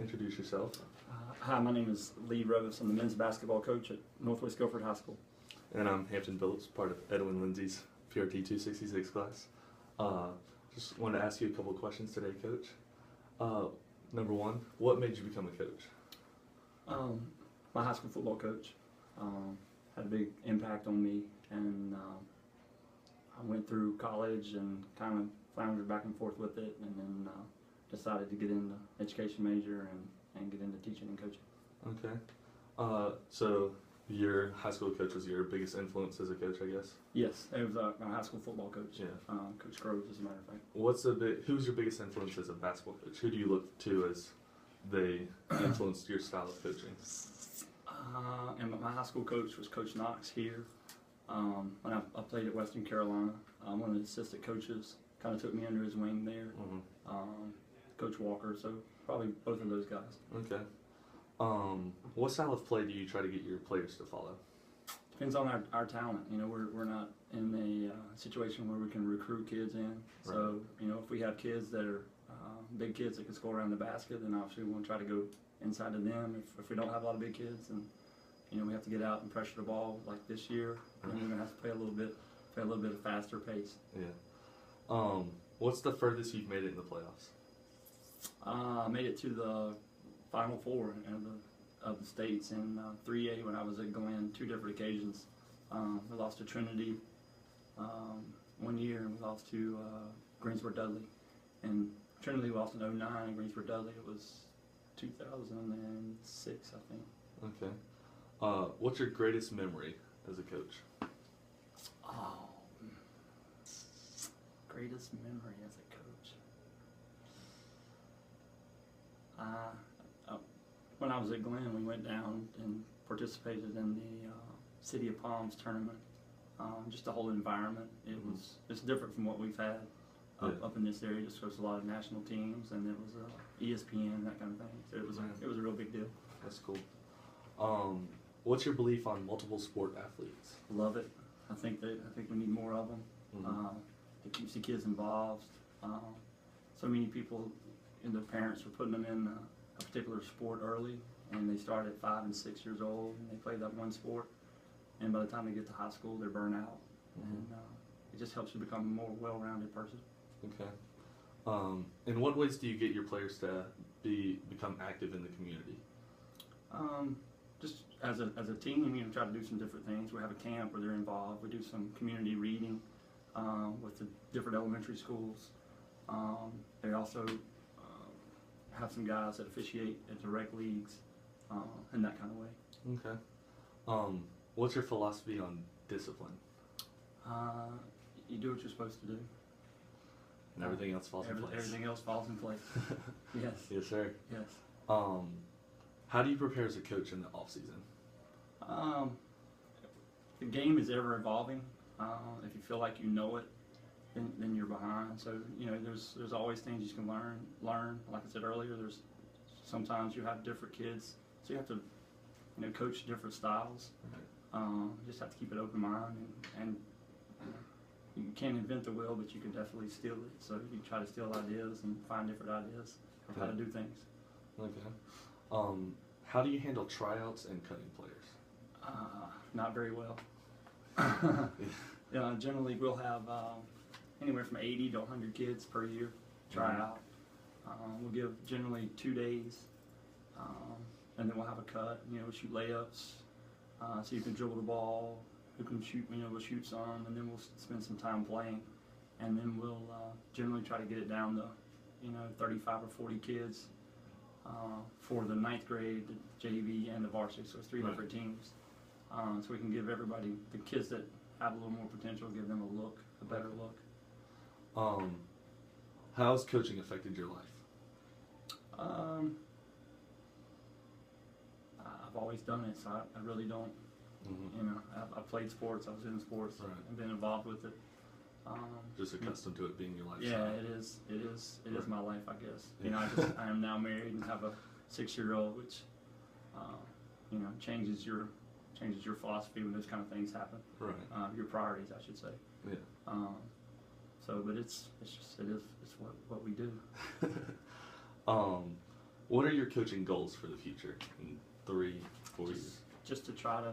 Introduce yourself. Hi, my name is Reavis. I'm the men's basketball coach at Northwest Guilford High School. And I'm Hampton Billips, part of Edwin Lindsay's PRT 266 class. Just wanted to ask you a couple of questions today, Coach. Number one, what made you become a coach? My high school football coach had a big impact on me, and I went through college and kind of floundered back and forth with it, and then decided to get into education major and get into teaching and coaching. Okay. So your high school coach was your biggest influence as a coach, I guess? Yes, it was my high school football coach, Yeah. Coach Groves, as a matter of fact. Who's your biggest influence as a basketball coach? Who do you look to as they influenced your style of coaching? And my high school coach was Coach Knox here. When I played at Western Carolina, one of the assistant coaches kind of took me under his wing there. Mm-hmm. Coach Walker, so probably both of those guys. Okay. What style of play do you try to get your players to follow? Depends on our talent. You know, we're not in a situation where we can recruit kids in. So, Right. you know, if we have kids that are big kids that can score around the basket, then obviously we want to try to go inside of them. If we don't have a lot of big kids, then, you know, we have to get out and pressure the ball like this year, and we're going to have to play a little bit of a faster pace. Yeah. What's the furthest you've made it in the playoffs? I made it to the Final Four of the states in 3A when I was at Glenn, 2 different occasions. We lost to Trinity one year, and we lost to Greensboro Dudley. And Trinity lost in 2009, and Greensboro Dudley, it was 2006, I think. Okay. What's your greatest memory as a coach? Oh, greatest memory as a coach. When I was at Glenn, we went down and participated in the City of Palms tournament. Just the whole environment, it's different from what we've had up in this area. Just because a lot of national teams, and it was ESPN, that kind of thing. So it was a real big deal. That's cool. What's your belief on multiple sport athletes? Love it. I think we need more of them. Mm-hmm. It keeps the kids involved. So many people and their parents were putting them in a particular sport early, and they start at 5 and 6 years old, and they play that one sport, and by the time they get to high school, they're burnt out. Mm-hmm. And it just helps you become a more well-rounded person. Okay. In what ways do you get your players to become active in the community? Just as a team, you know, try to do some different things. We have a camp where they're involved. We do some community reading with the different elementary schools. They also have some guys that officiate at the rec leagues in that kind of way. Okay. What's your philosophy on discipline? You do what you're supposed to do. And everything else falls in place. Everything else falls in place. Yes. Yes, sir. Yes. How do you prepare as a coach in the off season? The game is ever evolving. If you feel like you know it, then you're behind. So, you know, there's always things you can learn. Like I said earlier, there's sometimes you have different kids, so you have to, you know, coach different styles. Right. You just have to keep an open mind, and you can't invent the wheel, but you can definitely steal it. So you try to steal ideas and find different ideas of how to do things. Okay. How do you handle tryouts and cutting players? Not very well. Generally, we'll have anywhere from 80 to 100 kids per year try out. We'll give generally 2 days, and then we'll have a cut. You know, we'll shoot layups, so you can dribble the ball. Who can shoot? You know, we'll shoot some, and then we'll spend some time playing, and then we'll generally try to get it down to, you know, 35 or 40 kids for the 9th grade, the JV, and the varsity. So it's 3 different teams. So we can give everybody, the kids that have a little more potential, give them a better look. How has coaching affected your life? I've always done it, so I really don't. Mm-hmm. You know, I've played sports. I was in sports. Right. I've been involved with it. Just accustomed to it being your lifestyle. Yeah, it is. It is my life, I guess. You know, I am now married and have a 6-year-old, which you know, changes your philosophy when those kind of things happen. Right. Your priorities, I should say. Yeah. So, but it's what we do. What are your coaching goals for the future in 3, 4 years? Just to try to,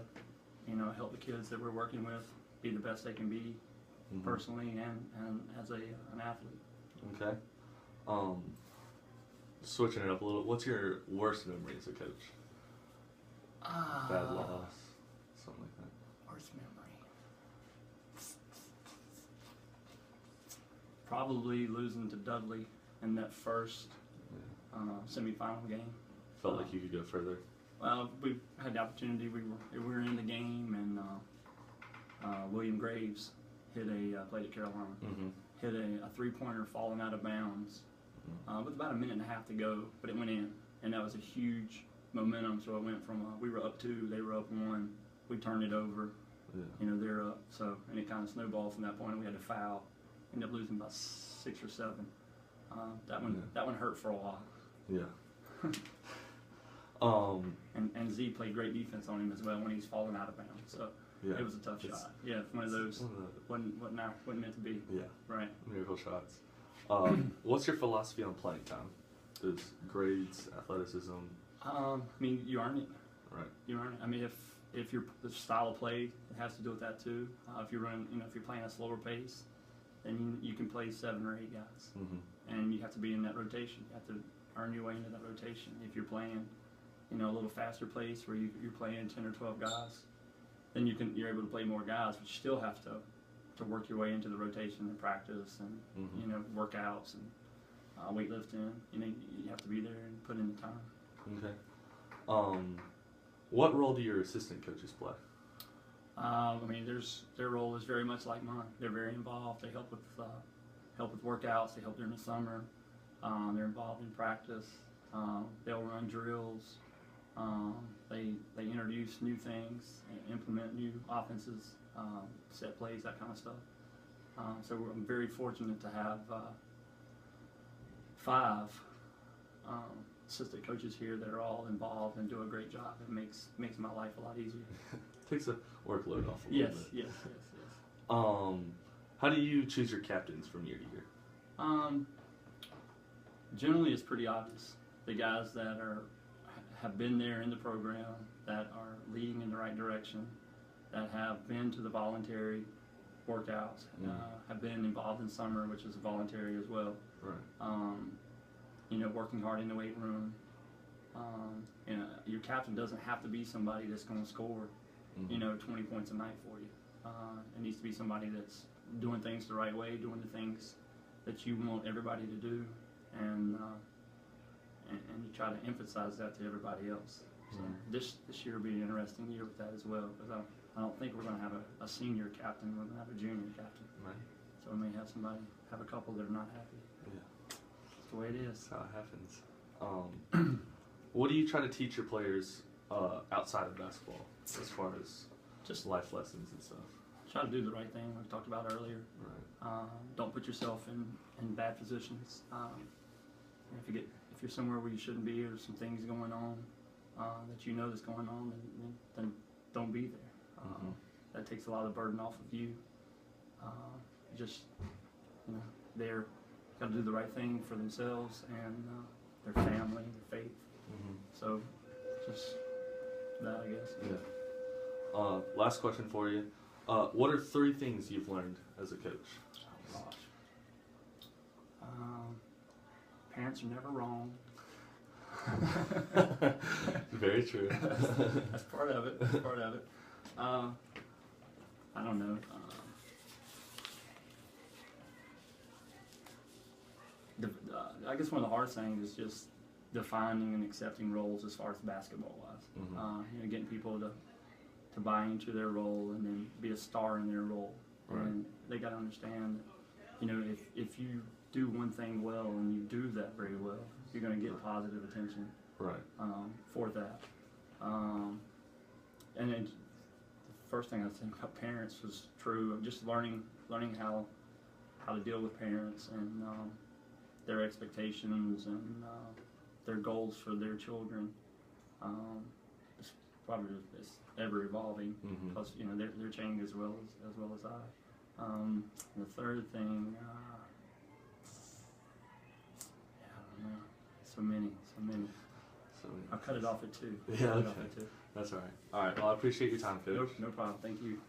help the kids that we're working with be the best they can be, personally and as an athlete. Okay. Switching it up a little, what's your worst memory as a coach? Bad loss, something like that. Worst memory. Probably losing to Dudley in that first semifinal game. Felt like you could go further. Well, we had the opportunity. We were in the game, and William Graves played at Carolina, hit a 3-pointer falling out of bounds with about a minute and a half to go, but it went in, and that was a huge momentum. So it went from we were up 2, they were up 1. We turned it over. Yeah. They're up. So and it kind of snowballed from that point. We had to foul. Ended up losing about 6 or 7. That one hurt for a while. Yeah. And Z played great defense on him as well when he's falling out of bounds. So yeah, it was a tough shot. Yeah, one of those wasn't meant to be. Yeah. Right. Miracle shots. What's your philosophy on playing time? Does grades, athleticism? You earn it. Right. You earn it. If the style of play, it has to do with that too. If you're running, if you're playing a slower pace, then you can play 7 or 8 guys, and you have to be in that rotation. You have to earn your way into that rotation. If you're playing, a little faster pace where you're playing 10 or 12 guys, then you're able to play more guys, but you still have to work your way into the rotation and practice and workouts and weightlifting. You have to be there and put in the time. Okay. What role do your assistant coaches play? Their role is very much like mine. They're very involved. They help with workouts. They help during the summer. They're involved in practice. They'll run drills. They introduce new things, implement new offenses, set plays, that kind of stuff. So I'm very fortunate to have 5 assistant coaches here that are all involved and do a great job. It makes my life a lot easier. Takes a workload off a little bit. Yes. How do you choose your captains from year to year? Generally, it's pretty obvious. The guys that have been there in the program, that are leading in the right direction, that have been to the voluntary workouts, have been involved in summer, which is voluntary as well. Right. Working hard in the weight room. Your captain doesn't have to be somebody that's going to score, 20 points a night for you. It needs to be somebody that's doing things the right way, doing the things that you want everybody to do, and you try to emphasize that to everybody else. So this year will be an interesting year with that as well, because I don't think we're going to have a senior captain. We're going to have a junior captain. Right. So we may have a couple that are not happy. Yeah. That's the way it is. That's how it happens. What do you try to teach your players outside of basketball, as far as just life lessons and stuff? Try to do the right thing, like we talked about earlier. Right. Don't put yourself in bad positions. If you're somewhere where you shouldn't be, or some things going on that that's going on, then don't be there. That takes a lot of the burden off of you. They're got to do the right thing for themselves and their family, their faith. So just that, I guess. Yeah. Last question for you. What are 3 things you've learned as a coach? Oh, gosh. Parents are never wrong. Very true. That's part of it. I don't know. I guess one of the hardest things is just defining and accepting roles as far as basketball wise. Getting people to buy into their role and then be a star in their role. Right. And they got to understand that, if you do one thing well and you do that very well, you're going to get positive attention. Right. For that. And then the first thing I think about parents was true of just learning how to deal with parents and their expectations and their goals for their children. It's probably it's ever evolving, because they're changing as well as I. The third thing, I don't know, so many. I'll cut it off at 2. Yeah, Cut it okay. off at 2. That's all right. All right. Well, I appreciate your time, Coach. No problem. Thank you.